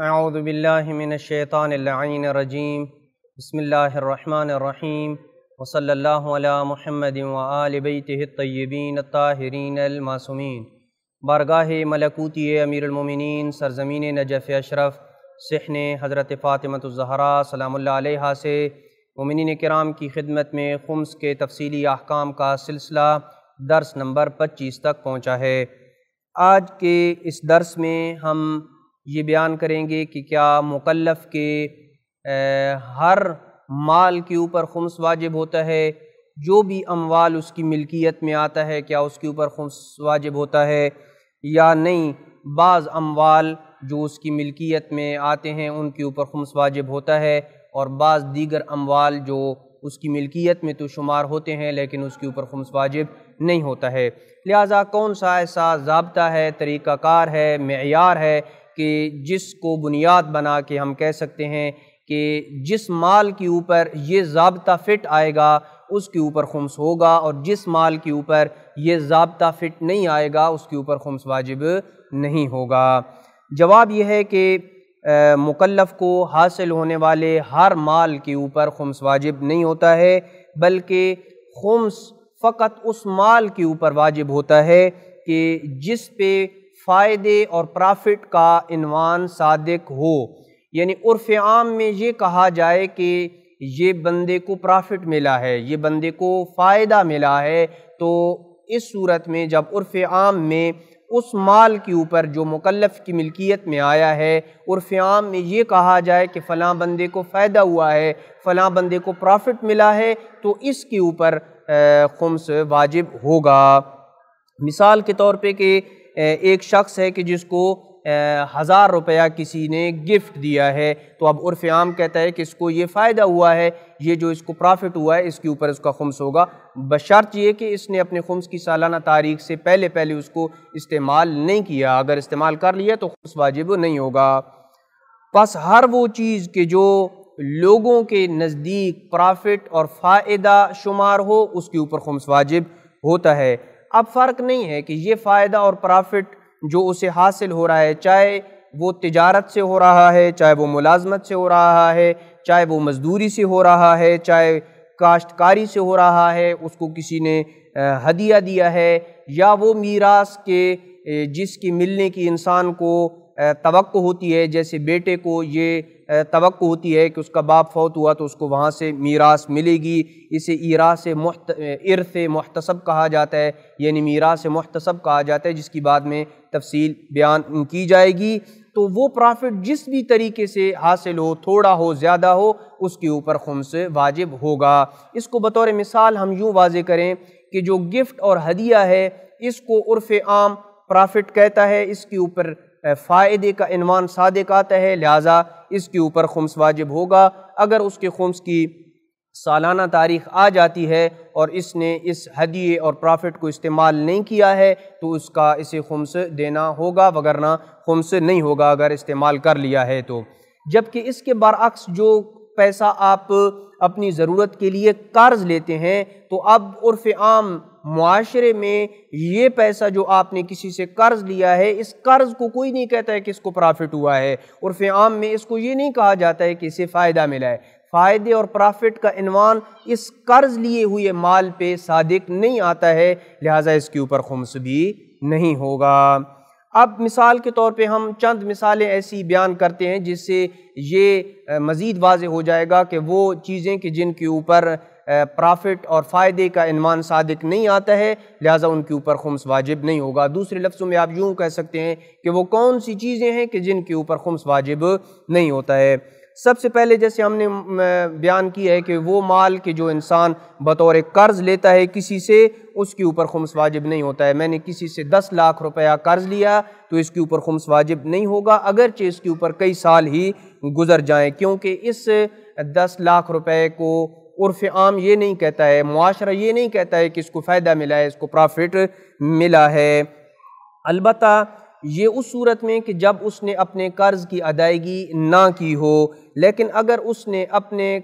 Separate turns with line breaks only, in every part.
اعوذ باللہ من الشیطان اللعین الرجیم بسم اللہ الرحمن الرحیم وصلی اللہ علی محمد وآل بیتہ الطیبین الطاہرین المعصومین۔ بارگاہ ملکوتی امیر المومنین سرزمین نجف اشرف صحن حضرت فاطمہ الزہراء سلام اللہ علیہا سے مومنین کرام کی خدمت میں خمس کے تفصیلی احکام کا سلسلہ درس نمبر 25 تک پہنچا ہے۔ آج کے اس درس میں ہم یہ بیان کریں گے کہ کیا مکلف کے ہر مال کے اوپر خمس واجب ہوتا ہے، جو بھی اموال اس کی ملکیت میں آتا ہے کیا اس کے اوپر خمس واجب ہوتا ہے یا نہیں۔ بعض اموال جو اس کی ملکیت میں آتے ہیں ان کے اوپر خمس واجب ہوتا ہے، اور بعض دیگر اموال جو اس کی ملکیت میں تو شمار ہوتے ہیں لیکن اس کے اوپر خمس واجب نہیں ہوتا ہے۔ لہٰذا کون سا ایسا ضابطہ ہے، طریقہ کار ہے، معیار ہے کہ جس کو بنیاد بنا کے ہم کہہ سکتے ہیں کہ جس مال کے اوپر یہ ضابطہ فٹ آئے گا اس کے اوپر خمس ہوگا، اور جس مال کے اوپر یہ ضابطہ فٹ نہیں آئے گا اس کے اوپر خمس واجب نہیں ہوگا؟ جواب یہ ہے کہ مکلف کو حاصل ہونے والے ہر مال کے اوپر خمس واجب نہیں ہوتا ہے، بلکہ خمس فقط اس مال کے اوپر واجب ہوتا ہے کہ جس پہ فائدے اور پرافٹ کا عنوان صادق ہو۔ یعنی عرف عام میں یہ کہا جائے کہ یہ بندے کو پرافٹ ملا ہے، یہ بندے کو فائدہ ملا ہے، تو اس صورت میں جب عرف عام میں اس مال کے اوپر جو مکلف کی ملکیت میں آیا ہے عرف عام میں یہ کہا جائے کہ فلاں بندے کو فائدہ ہوا ہے، فلاں بندے کو پرافٹ ملا ہے، تو اس کے اوپر خمس واجب ہوگا۔ مثال کے طور پہ کہ ایک شخص ہے کہ جس کو 1000 روپیہ کسی نے گفٹ دیا ہے، تو اب عرف عام کہتا ہے کہ اس کو یہ فائدہ ہوا ہے، یہ جو اس کو پرافٹ ہوا ہے اس کے اوپر اس کا خمس ہوگا، بشرط یہ کہ اس نے اپنے خمس کی سالانہ تاریخ سے پہلے اس کو استعمال نہیں کیا۔ اگر استعمال کر لیا تو خمس واجب نہیں ہوگا۔ پس ہر وہ چیز کہ جو لوگوں کے نزدیک پرافٹ اور فائدہ شمار ہو اس کے اوپر خمس واجب ہوتا ہے۔ اب فرق نہیں ہے کہ یہ فائدہ اور پرافٹ جو اسے حاصل ہو رہا ہے، چاہے وہ تجارت سے ہو رہا ہے، چاہے وہ ملازمت سے ہو رہا ہے، چاہے وہ مزدوری سے ہو رہا ہے، چاہے کاشتکاری سے ہو رہا ہے، اس کو کسی نے ہدیہ دیا ہے، یا وہ میراث کے جس کی ملنے کی انسان کو توقع ہوتی ہے، جیسے بیٹے کو یہ توقع ہوتی ہے کہ اس کا باپ فوت ہوا تو اس کو وہاں سے میراث ملے گی، اسے ارث محتسب کہا جاتا ہے، یعنی میراث محتسب کہا جاتا ہے، جس کی بعد میں تفصیل بیان کی جائے گی۔ تو وہ پرافٹ جس بھی طریقے سے حاصل ہو، تھوڑا ہو زیادہ ہو، اس کے اوپر خمس واجب ہوگا۔ اس کو بطور مثال ہم یوں واضح کریں کہ جو گفٹ اور ہدیہ ہے اس کو عرف عام پرافٹ کہتا ہے، اس کے اوپر فائدے کا عنوان صادق آتا ہے، لہٰذا اس کے اوپر خمس واجب ہوگا۔ اگر اس کے خمس کی سالانہ تاریخ آ جاتی ہے اور اس نے اس ہدیے اور پرافٹ کو استعمال نہیں کیا ہے تو اسے خمس دینا ہوگا، وگرنہ خمس نہیں ہوگا اگر استعمال کر لیا ہے تو۔ جبکہ اس کے برعکس جو پیسہ آپ اپنی ضرورت کے لیے قرض لیتے ہیں، تو اب عرف عام معاشرے میں یہ پیسہ جو آپ نے کسی سے قرض لیا ہے، اس قرض کو کوئی نہیں کہتا ہے کہ اس کو پرافٹ ہوا ہے۔ عرف عام میں اس کو یہ نہیں کہا جاتا ہے کہ اسے فائدہ ملا ہے۔ فائدے اور پرافٹ کا عنوان اس قرض لیے ہوئے مال پہ صادق نہیں آتا ہے، لہٰذا اس کے اوپر خمس بھی نہیں ہوگا۔ اب مثال کے طور پہ ہم چند مثالیں ایسی بیان کرتے ہیں جس سے یہ مزید واضح ہو جائے گا کہ وہ چیزیں کہ جن کے اوپر پرافٹ اور فائدے کا عنوان صادق نہیں آتا ہے لہٰذا ان کے اوپر خمس واجب نہیں ہوگا۔ دوسرے لفظوں میں آپ یوں کہہ سکتے ہیں کہ وہ کون سی چیزیں ہیں کہ جن کے اوپر خمس واجب نہیں ہوتا ہے۔ سب سے پہلے جیسے ہم نے بیان کی ہے کہ وہ مال کہ جو انسان بطور قرض لیتا ہے کسی سے، اس کے اوپر خمس واجب نہیں ہوتا ہے۔ میں نے کسی سے 10 لاکھ روپیہ قرض لیا تو اس کے اوپر خمس واجب نہیں ہوگا، اگرچہ اس کے اوپر کئی سال ہی گزر جائیں، کیونکہ اس 10 لاکھ روپے کو عرف عام یہ نہیں کہتا ہے، معاشرہ یہ نہیں کہتا ہے کہ اس کو فائدہ ملا ہے، اس کو پرافٹ ملا ہے۔ البتہ یہ اس صورت میں کہ جب اس نے اپنے قرض کی ادائیگی نہ کی ہو، لیکن اگر اس نے اپنے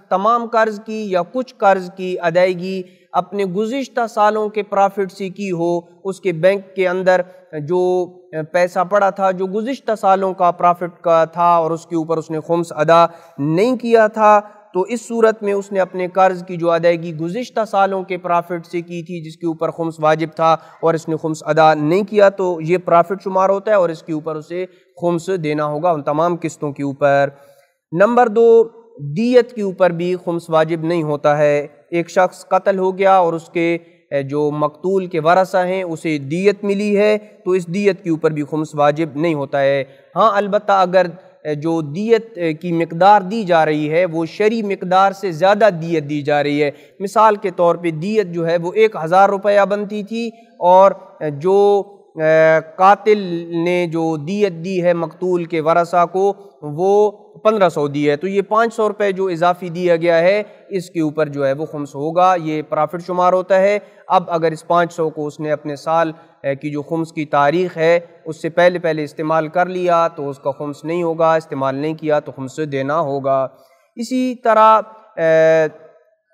تمام قرض کی یا کچھ قرض کی ادائیگی اپنے گزشتہ سالوں کے پرافٹ سے کی ہو، اس کے بینک کے اندر جو پیسہ پڑا تھا جو گزشتہ سالوں کا پرافٹ کا تھا اور اس کے اوپر اس نے خمس ادا نہیں کیا تھا، تو اس صورت میں اس نے اپنے قرض کی جو ادائیگی گزشتہ سالوں کے پرافٹ سے کی تھی جس کے اوپر خمس واجب تھا اور اس نے خمس ادا نہیں کیا، تو یہ پرافٹ شمار ہوتا ہے اور اس کے اوپر اسے خمس دینا ہوگا ان تمام قسطوں کے اوپر۔ نمبر 2، دیت کے اوپر بھی خمس واجب نہیں ہوتا ہے۔ ایک شخص قتل ہو گیا اور اس کے جو مقتول کے ورثہ ہیں اسے دیت ملی ہے، تو اس دیت کے اوپر بھی خمس واجب نہیں ہوتا ہے۔ ہاں البتہ اگر جو دیت کی مقدار دی جا رہی ہے وہ شرعی مقدار سے زیادہ دیت دی جا رہی ہے، مثال کے طور پہ دیت جو ہے وہ 1000 روپیہ بنتی تھی اور جو قاتل نے جو دیت دی ہے مقتول کے ورثہ کو وہ 1500 دی ہے، تو یہ 500 روپے جو اضافی دیا گیا ہے اس کے اوپر جو ہے وہ خمس ہوگا، یہ پرافٹ شمار ہوتا ہے۔ اب اگر اس 500 کو اس نے اپنے سال کی جو خمس کی تاریخ ہے اس سے پہلے استعمال کر لیا تو اس کا خمس نہیں ہوگا، استعمال نہیں کیا تو خمس دینا ہوگا۔ اسی طرح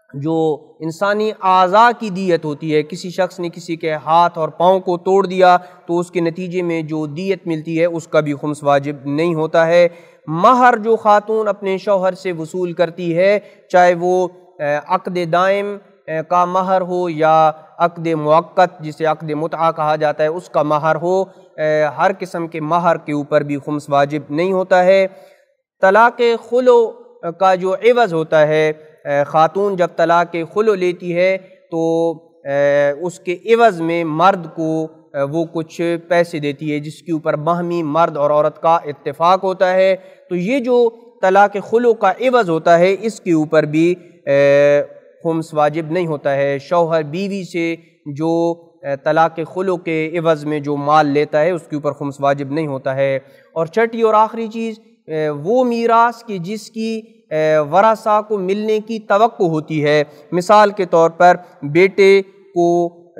جو انسانی اعضاء کی دیت ہوتی ہے، کسی شخص نے کسی کے ہاتھ اور پاؤں کو توڑ دیا تو اس کے نتیجے میں جو دیت ملتی ہے اس کا بھی خمس واجب نہیں ہوتا ہے۔ مہر جو خاتون اپنے شوہر سے وصول کرتی ہے، چاہے وہ عقد دائم کا مہر ہو یا عقد موقت جسے عقد متعہ کہا جاتا ہے اس کا مہر ہو، ہر قسم کے مہر کے اوپر بھی خمس واجب نہیں ہوتا ہے۔ طلاق خلو کا جو عوض ہوتا ہے، خاتون جب طلاق خلو لیتی ہے تو اس کے عوض میں مرد کو وہ کچھ پیسے دیتی ہے جس کے اوپر باہمی مرد اور عورت کا اتفاق ہوتا ہے، تو یہ جو طلاق خلو کا عوض ہوتا ہے اس کے اوپر بھی خمس واجب نہیں ہوتا ہے۔ شوہر بیوی سے جو طلاق خلو کے عوض میں جو مال لیتا ہے اس کے اوپر خمس واجب نہیں ہوتا ہے۔ اور چھٹی اور آخری چیز وہ میراث کی جس کی ورثہ کو ملنے کی توقع ہوتی ہے، مثال کے طور پر بیٹے کو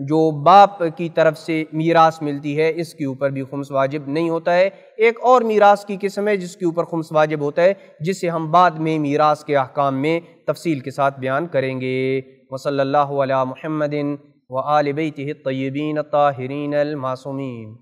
جو باپ کی طرف سے میراث ملتی ہے اس کے اوپر بھی خمس واجب نہیں ہوتا ہے۔ ایک اور میراث کی قسم ہے جس کے اوپر خمس واجب ہوتا ہے جسے ہم بعد میں میراث کے احکام میں تفصیل کے ساتھ بیان کریں گے۔ وصلی اللہ علی محمد وآل بیتہ الطیبین الطاہرین المعصومین۔